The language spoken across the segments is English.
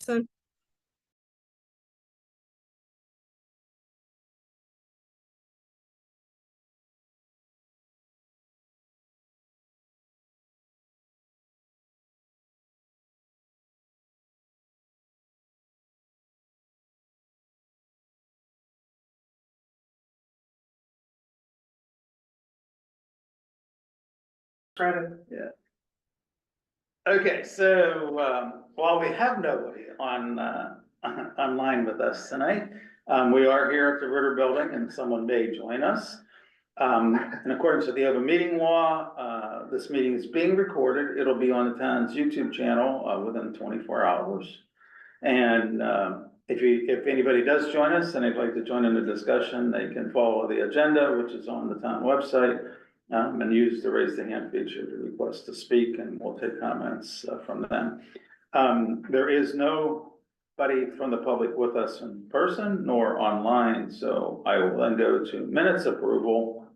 So Yeah. Okay, so while we have nobody on online with us tonight, we are here at the Ritter Building and someone may join us. In accordance with the open meeting law, this meeting is being recorded. It'll be on the town's YouTube channel within 24 hours. And if anybody does join us and they'd like to join in the discussion, they can follow the agenda, which is on the town website. And use the raise the hand feature to request to speak, and we'll take comments from them. There is nobody from the public with us in person nor online, so I will then go to minutes approval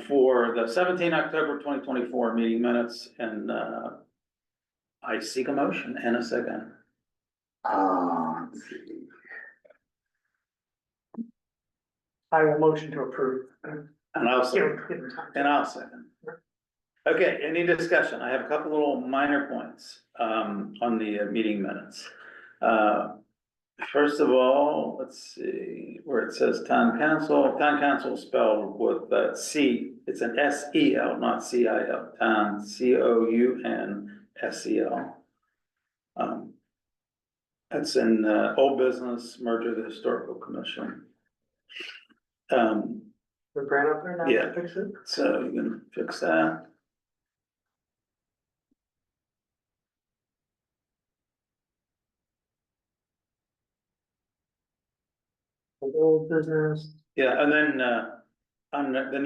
for the 17 October 2024 meeting minutes, and I seek a motion and a second. Let's see. I will motion to approve. And I'll second. Okay, any discussion? I have a couple little minor points on the meeting minutes. First of all, let's see where it says town council spelled with C, it's an S-E-L, not C-I-L, town, C-O-U-N-S-E-L. That's in old business merger of the historical commission. The brand up there now? Yeah. Fix it? So you can fix that. Old business. Yeah, and then on the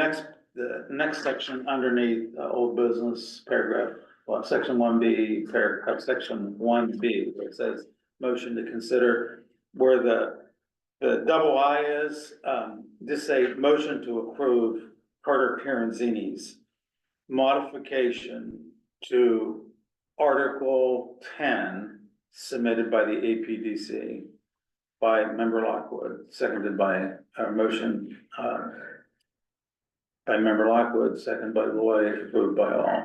next section underneath old business paragraph, well, section 1B, paragraph, section 1B, where it says motion to consider, where the double I is, just say motion to approve Carter Pieranzini's modification to Article 10 submitted by the APDC by member Lockwood, seconded by our motion by member Lockwood, seconded by Lloyd, approved by all.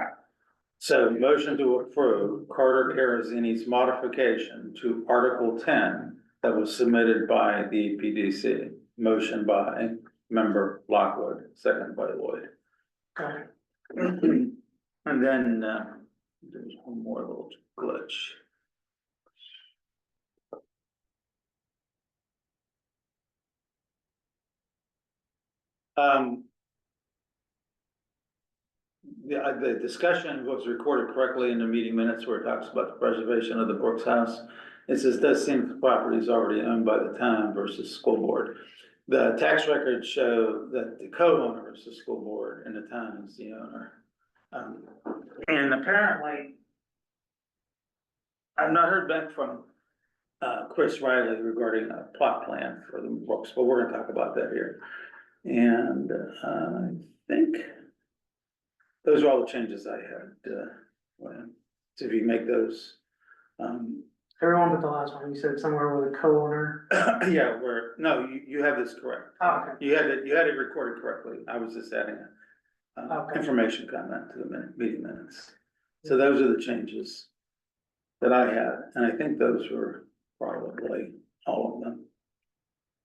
So motion to approve Carter Pieranzini's modification to Article 10 that was submitted by the APDC, motion by member Lockwood, seconded by Lloyd. Okay. And then there's one more little glitch. The discussion was recorded correctly in the meeting minutes where it talks about the preservation of the Brooks House. It says, does seem the property is already owned by the town versus school board. The tax records show that the co-owner is the school board and the town is the owner. And apparently, I've not heard back from Chris Riley regarding a plot plan for the Brooks, but we're gonna talk about that here. And I think those are all the changes I had. So if you make those. Everyone but the last one, you said somewhere with a co-owner. Yeah, no, you have this correct. Oh, okay. You had it recorded correctly. I was just adding a Okay. information comment to the meeting minutes. So those are the changes that I had, and I think those were probably all of them.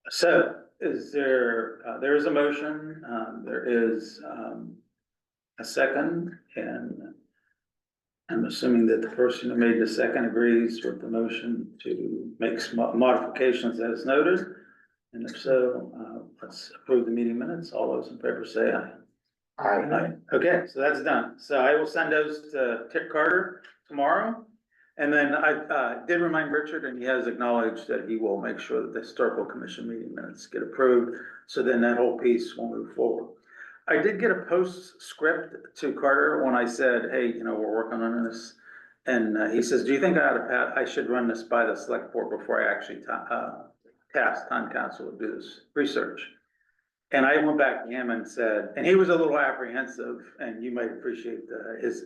So is there is a motion, there is a second, and I'm assuming that the person who made the second agrees with the motion to make modifications as noted. And if so, let's approve the meeting minutes. All those in favor say aye. Aye. Okay, so that's done. So I will send those to Tick Carter tomorrow. And then I did remind Richard, and he has acknowledged that he will make sure that the historical commission meeting minutes get approved. So then that whole piece will move forward. I did get a postscript to Carter when I said, hey, we're working on this. And he says, do you think I should run this by the select board before I actually task town council to do this research? And I went back to him and said, and he was a little apprehensive, and you might appreciate his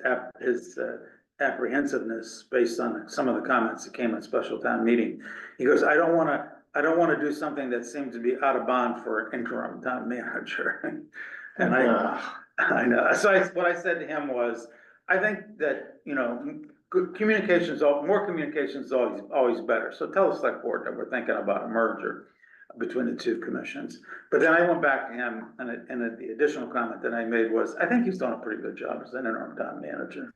apprehensiveness based on some of the comments that came at special town meeting. He goes, I don't wanna do something that seems to be out of bond for an interim town manager. And I know, so what I said to him was, I think that, you know, good communications, more communication is always better. So tell the select board that we're thinking about a merger between the two commissions. But then I went back to him, and the additional comment that I made was, I think he's done a pretty good job as an interim town manager.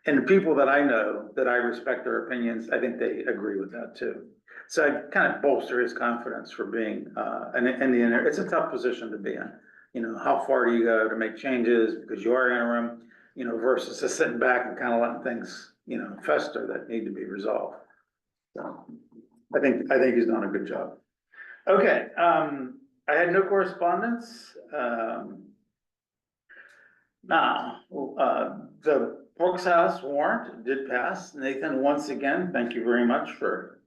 And the people that I know, that I respect their opinions, I think they agree with that too. So I kind of bolster his confidence for being, it's a tough position to be in. You know, how far do you go to make changes because you are interim, you know, versus just sitting back and kind of letting things, you know, fester that need to be resolved. So I think he's done a good job. Okay, I had no correspondence. Now, the Brooks House warrant did pass. Nathan, once again, thank you very much for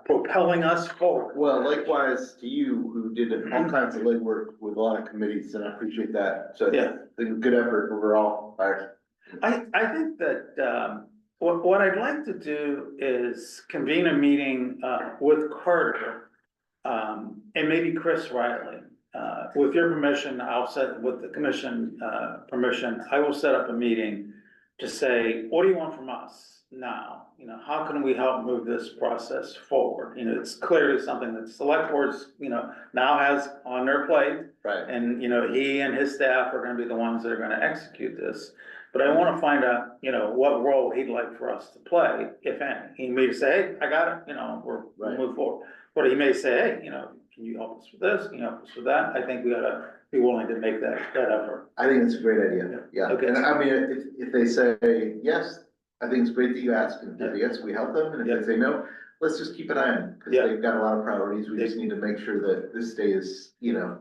propelling us forward. Well, likewise to you, who did all kinds of legwork with a lot of committees, and I appreciate that. So Yeah. I think good effort overall. I think that, what I'd like to do is convene a meeting, with Carter, and maybe Chris Riley. With your permission, with the commission, permission, I will set up a meeting to say, what do you want from us now? You know, how can we help move this process forward? You know, it's clearly something that select boards, you know, now has on their plate. Right. And, you know, he and his staff are gonna be the ones that are gonna execute this. But I wanna find out, you know, what role he'd like for us to play, if any. He may say, hey, I got it, you know, we'll Right. move forward. But he may say, hey, you know, can you help us with this? Can you help us with that? I think we ought to be willing to make that effort. I think it's a great idea. Yeah. Okay. And I mean, if they say yes, I think it's great that you ask, and if yes, we help them, and if they say no, let's just keep an eye on it, because Yeah. they've got a lot of priorities. We just need to make sure that this stays, you know,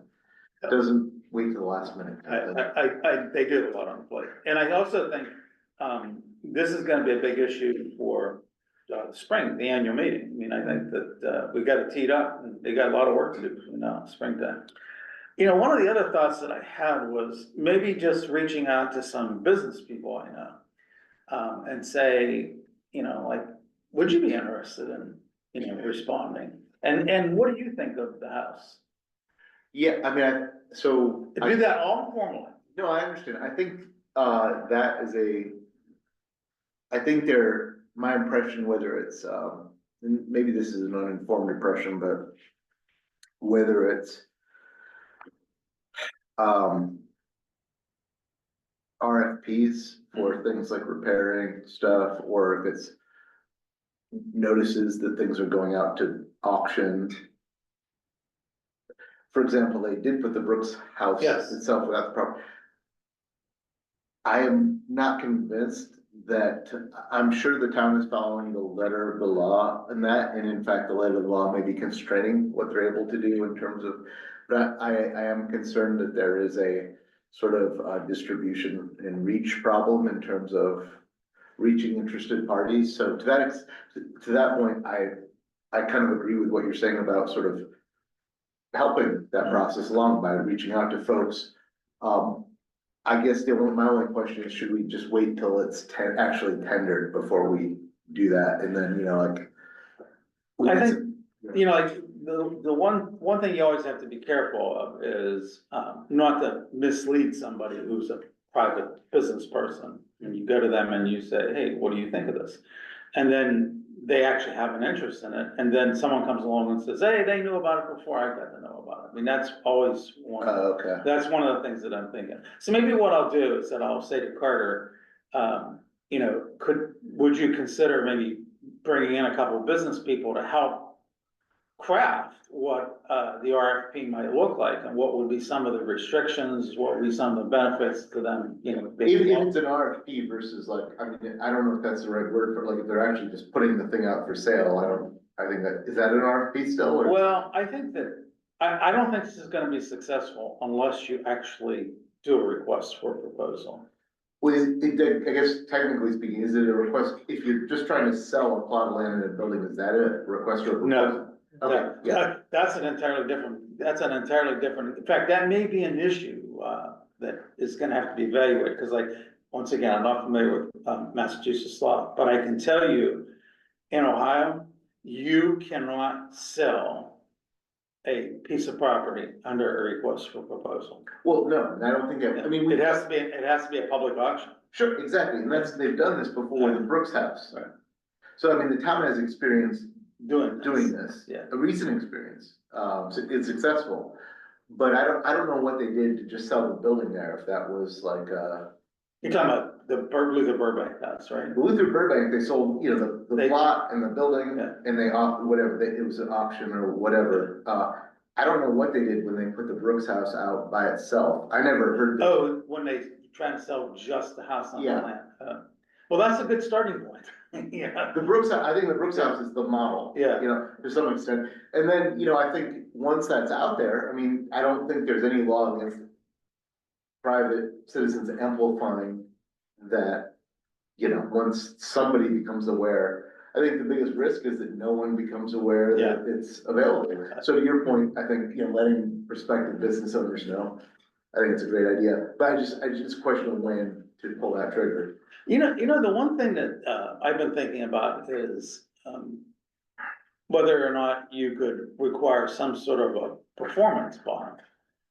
doesn't wait till the last minute. They do have a lot on the plate. And I also think, this is gonna be a big issue for, the spring, the annual meeting. I mean, I think that, we got it teed up, and they got a lot of work to do between now and springtime. You know, one of the other thoughts that I had was maybe just reaching out to some business people I know. And say, you know, like, would you be interested in, you know, responding? And what do you think of the house? Yeah, I mean, Do that all informally. No, I understand. I think, that is I think my impression, whether it's, and maybe this is an uninformed impression, but whether it's, RFPs for things like repairing stuff, or if it's notices that things are going out to auction. For example, they did put the Brooks House Yes. itself without the property. I am not convinced that, I'm sure the town is following the letter of the law and that, and in fact, the letter of the law may be constraining what they're able to do in terms of, but I am concerned that there is a sort of distribution and reach problem in terms of reaching interested parties. So to that point, I kind of agree with what you're saying about sort of helping that process along by reaching out to folks. I guess my only question is, should we just wait till it's actually tendered before we do that? And then, you know, like. I think, you know, like, the one thing you always have to be careful of is, not to mislead somebody who's a private business person. And you go to them and you say, hey, what do you think of this? And then they actually have an interest in it, and then someone comes along and says, hey, they knew about it before I got to know about it. I mean, that's always one. Okay. That's one of the things that I'm thinking. So maybe what I'll do is that I'll say to Carter, you know, would you consider maybe bringing in a couple of business people to help craft what the RFP might look like, and what would be some of the restrictions, what would be some of the benefits to them, you know. Even if it's an RFP versus like, I mean, I don't know if that's the right word for, like, if they're actually just putting the thing out for sale, I think is that an RFP still? Or? Well, I think that, I don't think this is gonna be successful unless you actually do a request for proposal. Well, I guess technically speaking, is it a request, if you're just trying to sell a plot of land in a building, is that a request for a proposal? No. Okay, yeah. That's an entirely different, in fact, that may be an issue, that is gonna have to be evaluated, because like, once again, I'm not familiar with Massachusetts law, but I can tell you, in Ohio, you cannot sell a piece of property under a request for proposal. Well, no, and I don't think that, I mean, It has to be a public auction. sure, exactly, and they've done this before with the Brooks House. Right. So I mean, the town has experience doing this. Yeah. A recent experience, so it's successful. But I don't know what they did to just sell the building there, if that was like, You're talking about the Luther Burbank house, right? the Luther Burbank, they sold, you know, the They- plot and the building, Yeah. and they whatever, it was an auction or whatever. I don't know what they did when they put the Brooks House out by itself, I never heard. Oh, when they try to sell just the house on the Yeah. land. Well, that's a good starting point. Yeah. The Brooks, I think the Brooks House is the model. Yeah. You know, to some extent, and then, you know, I think once that's out there, I mean, I don't think there's any law against private citizens amplifying that, you know, once somebody becomes aware. I think the biggest risk is that no one becomes aware that it's available. So to your point, I think, you know, letting prospective business owners know, I think it's a great idea, but I just question when to pull that trigger. You know, the one thing that, I've been thinking about is, whether or not you could require some sort of a performance bond.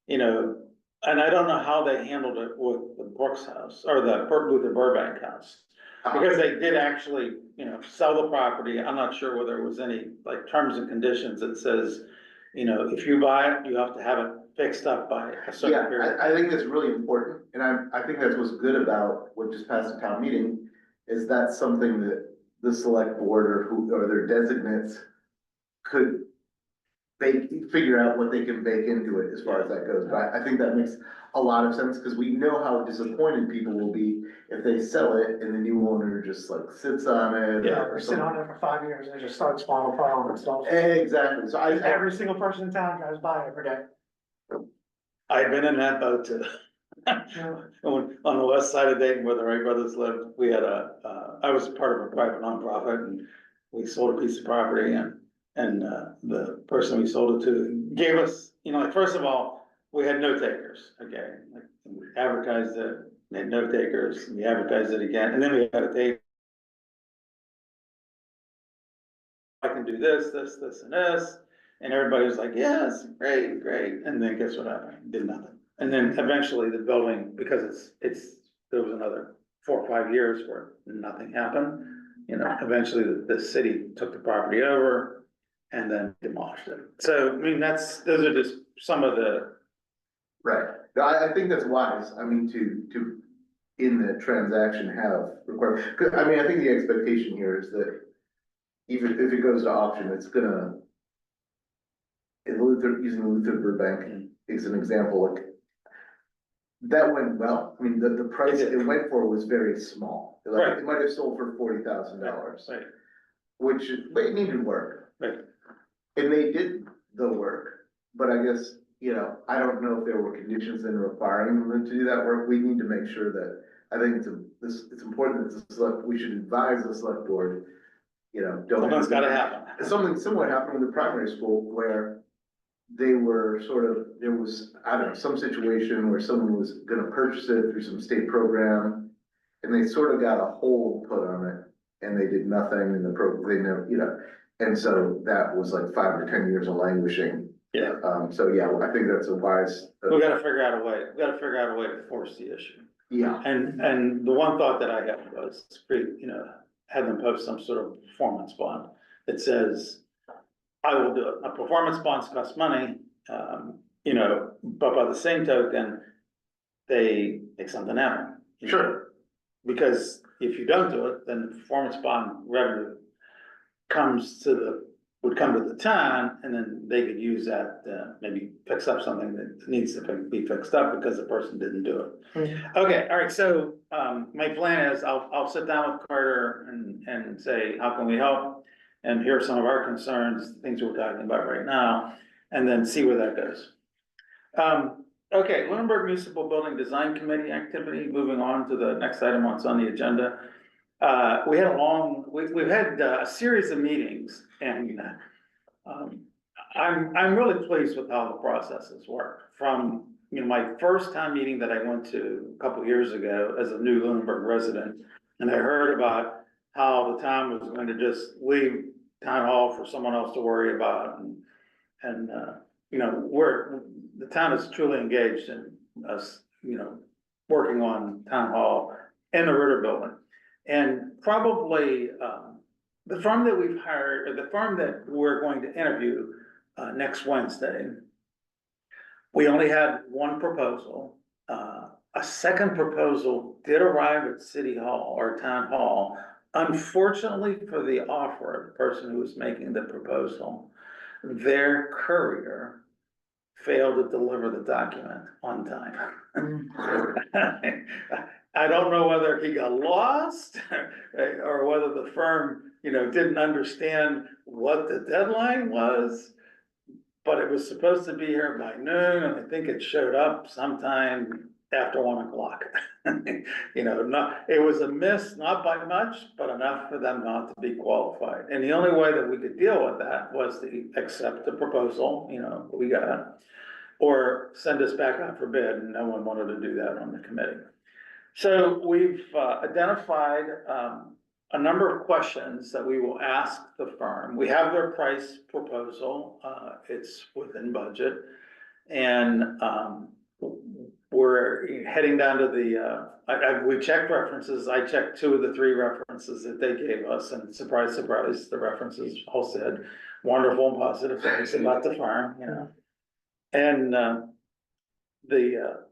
You know, and I don't know how they handled it with the Brooks House or the Luther Burbank house. Because they did actually, you know, sell the property. I'm not sure whether it was any like terms and conditions that says, you know, if you buy it, you have to have it fixed up by a certain Yeah, period. I think that's really important, and I think that's what's good about what just passed the town meeting, is that something that the select board or their designates could figure out what they can bake into it as far as that goes, but I think that makes a lot of sense, because we know how disappointed people will be if they sell it and the new owner just like sits on it. Yeah, or they sit on something. it for 5 years, and they just start spawning problem and stuff. Exactly, so Every single person in town drives by every day. I've been in that boat too. On the west side of Dayton where the Wright brothers lived, we had I was part of a private nonprofit and we sold a piece of property and the person we sold it to gave us, you know, like, first of all, we had no takers, okay? Like, we advertised it, we had no takers, we advertised it again, and then we had a take. I can do this, and this, and everybody was like, yes, great, and then guess what happened? Did nothing. And then eventually the building, because there was another 4 or 5 years where nothing happened. You know, eventually the city took the property over and then demolished it. So, I mean, those are just some of the, right, no, I think that's wise, I mean, to in the transaction have required, 'cause, I mean, I think the expectation here is that even if it goes to auction, it's gonna, using Luther Burbank is an example, like, that went well, I mean, the price It did. it went for was very small. Like, Right. it might have sold for $40,000, right, but it needed work. right. And they did the work, but I guess, you know, I don't know if there were conditions in requiring them to do that work. We need to make sure that, I think it's important that we should advise the select board, you know, don't. Something's gotta happen. Something similar happened with the primary school where they were there was, I don't know, some situation where someone was gonna purchase it through some state program. And they sort of got a hold put on it and they did nothing and they never, you know, and so that was like 5 or 10 years of languishing. Yeah. So yeah, I think that's a wise. We gotta figure out a way to force the issue. Yeah, And the one thought that I had was, you know, have them post some sort of performance bond that says, I will do it. A performance bonds cost money, you know, but by the same token, they make something happen. you know? sure, Because if you don't do it, then the performance bond revenue would come to the town, and then they could use that, maybe fix up something that needs to be fixed up because the person didn't do it. Okay, all right, so, my plan is, I'll sit down with Carter and say, how can we help? And here are some of our concerns, things we're talking about right now, and then see where that goes. Okay, Lunenburg Municipal Building Design Committee activity, moving on to the next item that's on the agenda. We had we've had a series of meetings and, I'm really pleased with how the processes work from you know, my first town meeting that I went to a couple years ago as a new Lunenburg resident. And I heard about how the town was going to just leave town hall for someone else to worry about and, you know, the town is truly engaged in us, you know, working on town hall and the Ritter building. And probably, the firm that we've hired, or the firm that we're going to interview, next Wednesday, we only had one proposal. A second proposal did arrive at City Hall or Town Hall. Unfortunately for the offerer, the person who was making the proposal, their courier failed to deliver the document on time. I don't know whether he got lost or whether the firm, you know, didn't understand what the deadline was. But it was supposed to be here by noon, and I think it showed up sometime after 1 o'clock. You know, it was a miss, not by much, but enough for them not to be qualified. And the only way that we could deal with that was to accept the proposal, you know, we got, or send us back out for bid, and no one wanted to do that on the committee. So we've identified a number of questions that we will ask the firm. We have their price proposal, it's within budget. And we're heading down to we checked references. I checked 2 of the 3 references that they gave us, and surprise, surprise, the references all said wonderful and positive things about the firm, you know. And the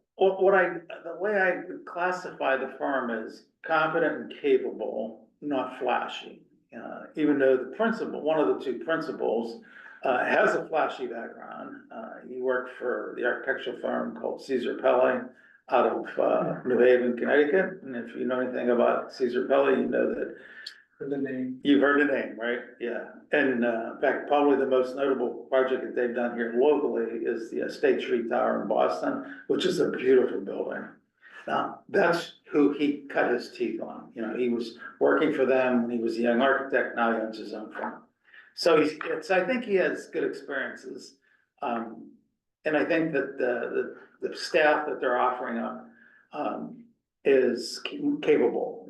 way I would classify the firm is competent and capable, not flashy. Even though one of the 2 principals, has a flashy background. He worked for the architectural firm called Caesar Pelli out of New Haven, Connecticut. And if you know anything about Caesar Pelli, you know that The name. you've heard the name, right? Yeah. And in fact, probably the most notable project that they've done here locally is the State Street Tower in Boston, which is a beautiful building. Now, that's who he cut his teeth on. You know, he was working for them when he was a young architect, now he owns his own firm. So I think he has good experiences. And I think that the staff that they're offering up, is capable.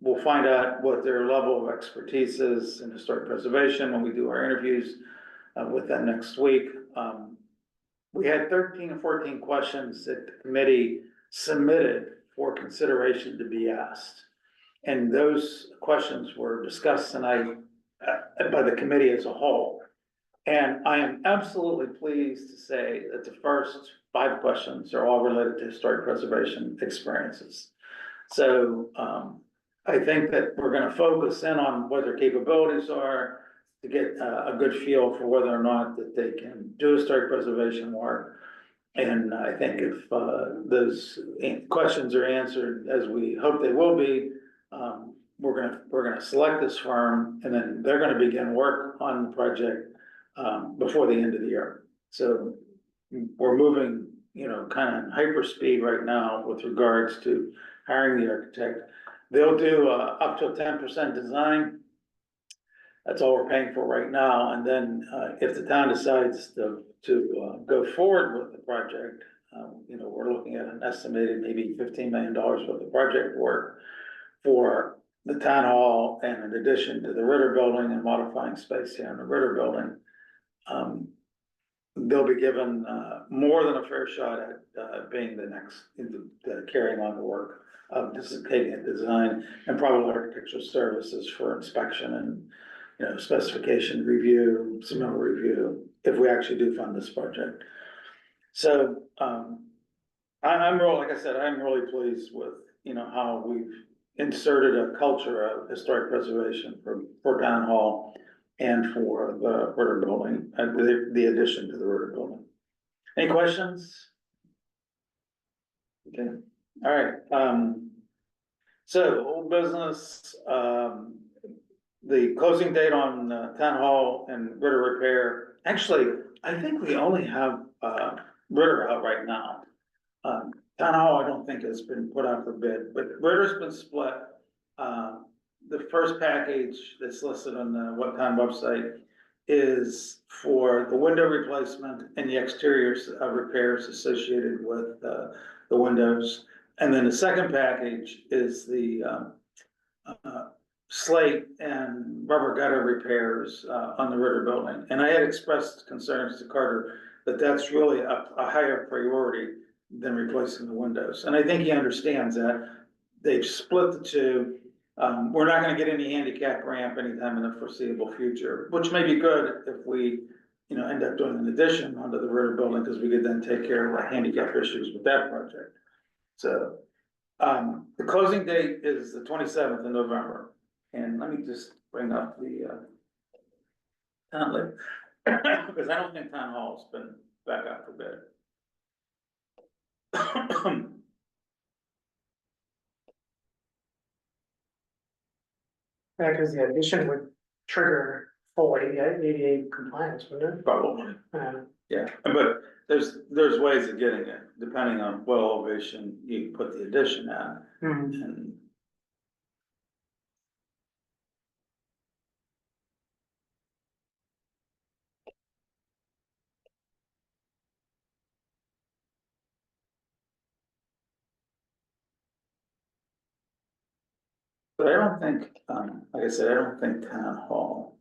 We'll find out what their level of expertise is in historic preservation when we do our interviews with them next week. We had 13 or 14 questions that the committee submitted for consideration to be asked. And those questions were discussed tonight by the committee as a whole. And I am absolutely pleased to say that the first 5 questions are all related to historic preservation experiences. So I think that we're gonna focus in on what their capabilities are to get a good feel for whether or not that they can do historic preservation work. And I think if those questions are answered as we hope they will be, we're gonna select this firm, and then they're gonna begin work on the project before the end of the year. So we're moving, you know, kind of hyper speed right now with regards to hiring the architect. They'll do up to a 10% design. That's all we're paying for right now. And then if the town decides to go forward with the project, you know, we're looking at an estimated maybe $15 million worth of project work for the town hall, and in addition to the Ritter building and modifying space here in the Ritter building. They'll be given more than a fair shot at being the next, carrying on the work of taking a design and probably architectural services for inspection and, you know, specification review, submittal review, if we actually do fund this project. So I'm really, like I said, I'm really pleased with, you know, how we've inserted a culture of historic preservation for town hall and for the Ritter building, the addition to the Ritter building. Any questions? Okay, all right. So old business, the closing date on town hall and Ritter repair. Actually, I think we only have Ritter out right now. Town hall, I don't think has been put out for bid, but Ritter's been split. The first package that's listed on the What Town website is for the window replacement and the exterior repairs associated with the windows. And then the second package is the slate and rubber gutter repairs on the Ritter building. And I had expressed concerns to Carter that that's really a higher priority than replacing the windows. And I think he understands that. They've split the two. We're not gonna get any handicap ramp anytime in the foreseeable future, which may be good if we, end up doing an addition onto the Ritter building, because we could then take care of the handicap issues with that project. So, the closing date is the 27th of November. And let me just bring up the, town list, because I don't think town hall's been back up for bid. Yeah, cause the addition would trigger full ADA compliance, wouldn't it? Probably. Yeah, but there's ways of getting it, depending on what elevation you put the addition at, Mhm. and. But I don't think, like I said, I don't think town hall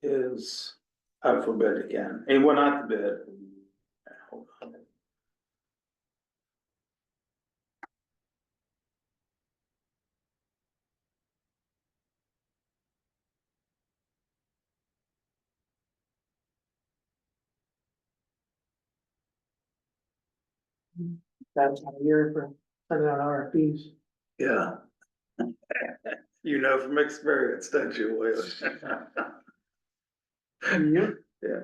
is up for bid again, it went out to bid. Hold on. That's a year for sending out RFPs. Yeah. You know from experience, don't you, William? Yep. Yeah.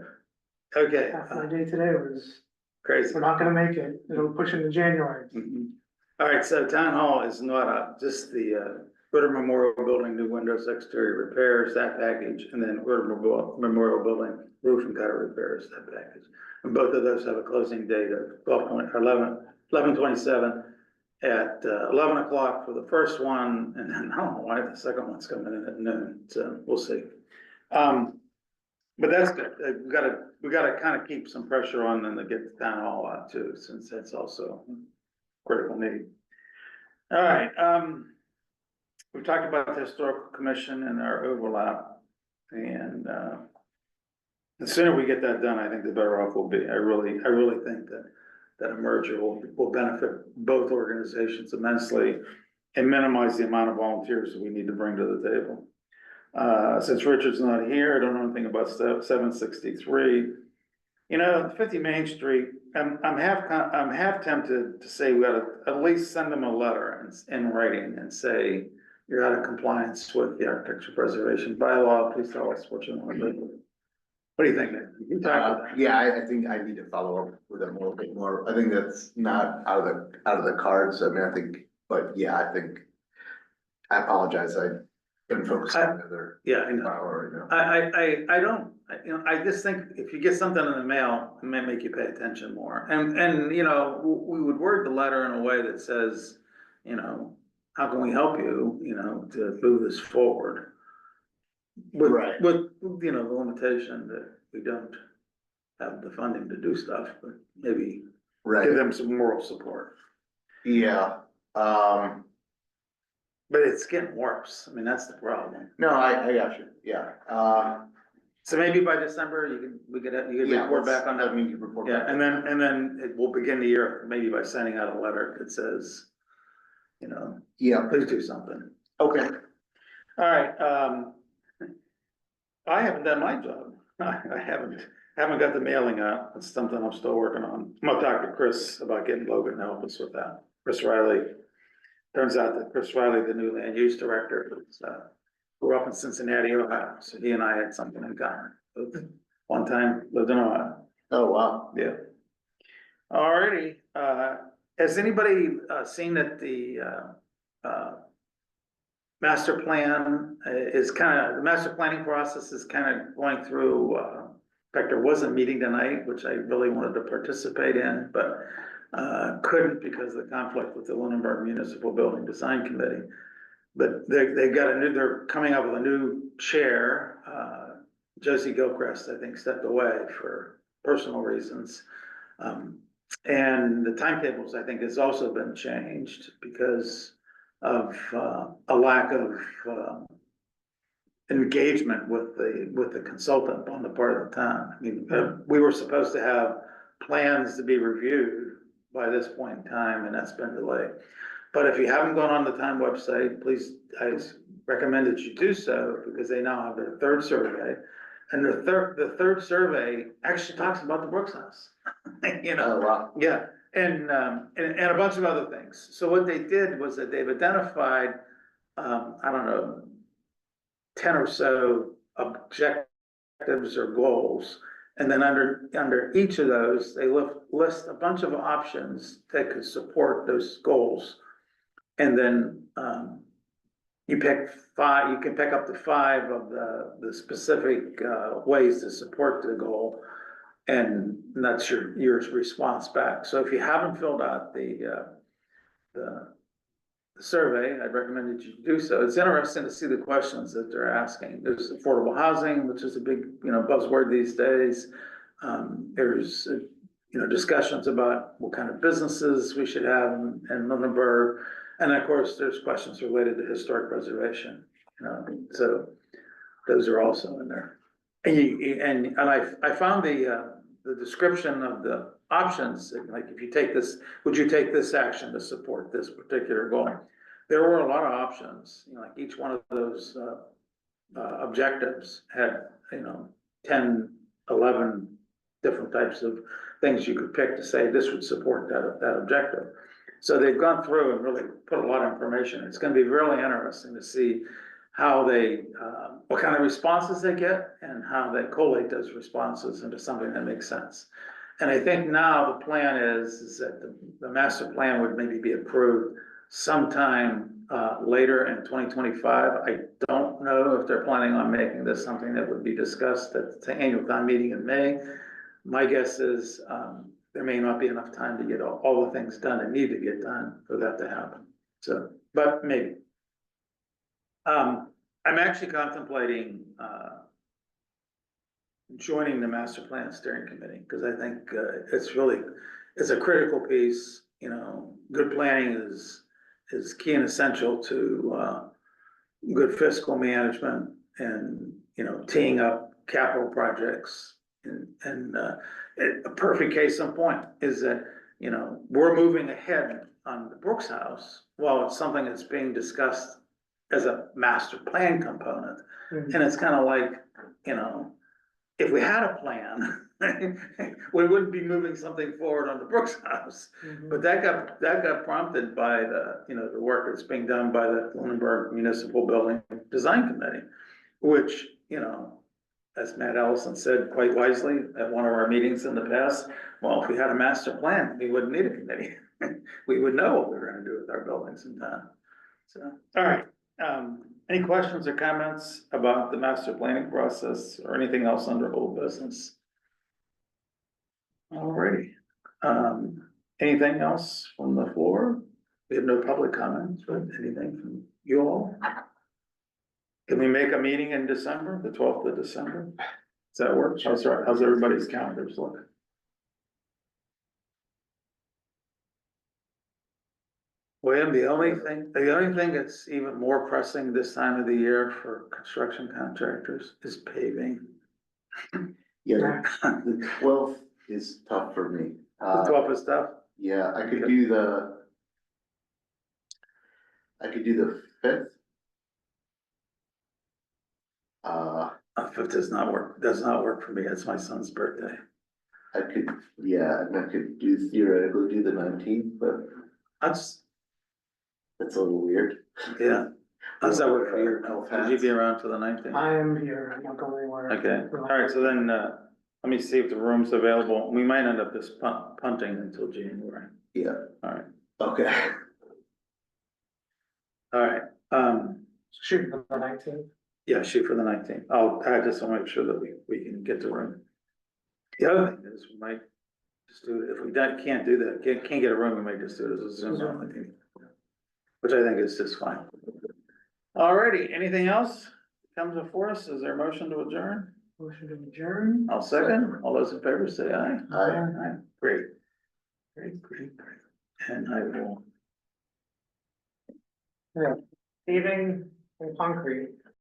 Okay, Half my day today was, crazy. we're not gonna make it, it'll push into January. Mhm. All right, so town hall is not just the Ritter Memorial Building, new windows, exterior repairs, that package, and then Ritter Memorial Building, roof and gutter repairs, that package. And both of those have a closing date of 11/27 at 11 o'clock for the first one, and then I don't know why the second one's coming in at noon, so we'll see. But that's good, we gotta kind of keep some pressure on them to get the town hall out too, since that's also critical need. All right, we talked about the historical commission and our overlap, and the sooner we get that done, I think the better off we'll be. I really think that a merger will benefit both organizations immensely and minimize the amount of volunteers that we need to bring to the table. Since Richard's not here, I don't know anything about 763. 50 Main Street, I'm half tempted to say we gotta at least send them a letter in writing and say, you're out of compliance with the architecture preservation bylaw, please tell us what you want to do. What do you think, Nick? You talk about that. Yeah, I think I need to follow up with them a little bit more. I think that's not out of the cards. I mean, but yeah, I apologize. I've been focused on another. Yeah, I know. Power right now. I just think if you get something in the mail, it may make you pay attention more. And we would word the letter in a way that says, how can we help you, to move this forward? Right. With, the limitation that we don't have the funding to do stuff, but maybe Right, give them some moral support. yeah, But it's getting worse. I mean, that's the problem. no, I got you, yeah, So maybe by December, you could yeah. report back on that. I mean, you report Yeah, back. and then it will begin the year, maybe by sending out a letter that says, Yeah, please do something. okay, All right, I haven't done my job. I haven't got the mailing out. It's something I'm still working on. I'm gonna talk to Chris about getting Logan to help us with that. Chris Riley. Turns out that Chris Riley, the new land use director, grew up in Cincinnati, Ohio, so he and I had something in common. One time lived in Ohio. oh, wow. Yeah. Alrighty, has anybody seen that the master plan the master planning process is kind of going through, in fact, there was a meeting tonight, which I really wanted to participate in, but couldn't because of the conflict with the Lunenburg Municipal Building Design Committee. But they're coming up with a new chair, Josie Gilchrist, I think, stepped away for personal reasons. And the timetables, I think, has also been changed because of, a lack of, engagement with the consultant on the part of the town. I mean, we were supposed to have plans to be reviewed by this point in time, and that's been delayed. But if you haven't gone on the town website, please, I recommend that you do so, because they now have their third survey. And the third survey actually talks about the Brooks House. You know, Oh, wow. yeah, and a bunch of other things. So what they did was that they've identified, I don't know, 10 or so objectives or goals. And then under each of those, they list a bunch of options that could support those goals. And then, you pick five, you can pick up to 5 of the specific, ways to support the goal. And that's your response back. So if you haven't filled out the survey, I'd recommend that you do so. It's interesting to see the questions that they're asking. There's affordable housing, which is a big, buzzword these days. There's, discussions about what kind of businesses we should have in Lunenburg. And of course, there's questions related to historic preservation, so those are also in there. And I found the description of the options, like if you take this, would you take this action to support this particular goal? There were a lot of options, like each one of those objectives had, 10, 11 different types of things you could pick to say this would support that objective. So they've gone through and really put a lot of information. It's gonna be really interesting to see how they, what kind of responses they get and how they collate those responses into something that makes sense. And I think now the plan is that the master plan would maybe be approved sometime later in 2025. I don't know if they're planning on making this something that would be discussed at the annual town meeting in May. My guess is there may not be enough time to get all the things done that need to get done for that to happen. So, but maybe. I'm actually contemplating joining the master plan steering committee, because I think it's a critical piece. Good planning is key and essential to good fiscal management and, teeing up capital projects. And a perfect case in point is that, we're moving ahead on the Brooks House while it's something that's being discussed as a master plan component. And it's kind of like, if we had a plan, we wouldn't be moving something forward on the Brooks House. But that got prompted by the work that's being done by the Lunenburg Municipal Building Design Committee, which, as Matt Ellison said quite wisely at one of our meetings in the past, well, if we had a master plan, we wouldn't need a committee. We would know what we were gonna do with our buildings in town. So, all right. Any questions or comments about the master planning process or anything else under old business? Alrighty. Anything else from the floor? We have no public comments, but anything from you all? Can we make a meeting in December, the 12th of December? Does that work? How's everybody's calendars look? William, the only thing that's even more pressing this time of the year for construction contractors is paving. Yeah, the 12th is tough for me. The 12th is tough. Yeah, I could do the 5th. 5th does not work for me. It's my son's birthday. I could do theoretically do the 19th, but That's a little weird. Yeah. How's that work for you? No Could you be around for the 19th? I am here, I'm not going anywhere. Okay, all right, so then, let me see if the room's available. We might end up just punting until January. Yeah, All right, okay. all right. Shoot, for the 19th. Yeah, shoot for the 19th. I just want to make sure that we can get the room. The other thing is we might just do it, if we can't do that, can't get a room, we might just do it as a Zoom only, which I think is just fine. Alrighty, anything else comes before us? Is there a motion to adjourn? Motion to adjourn. I'll second. All those in favor say aye. Aye. Great. Great. And I will, Paving and concrete.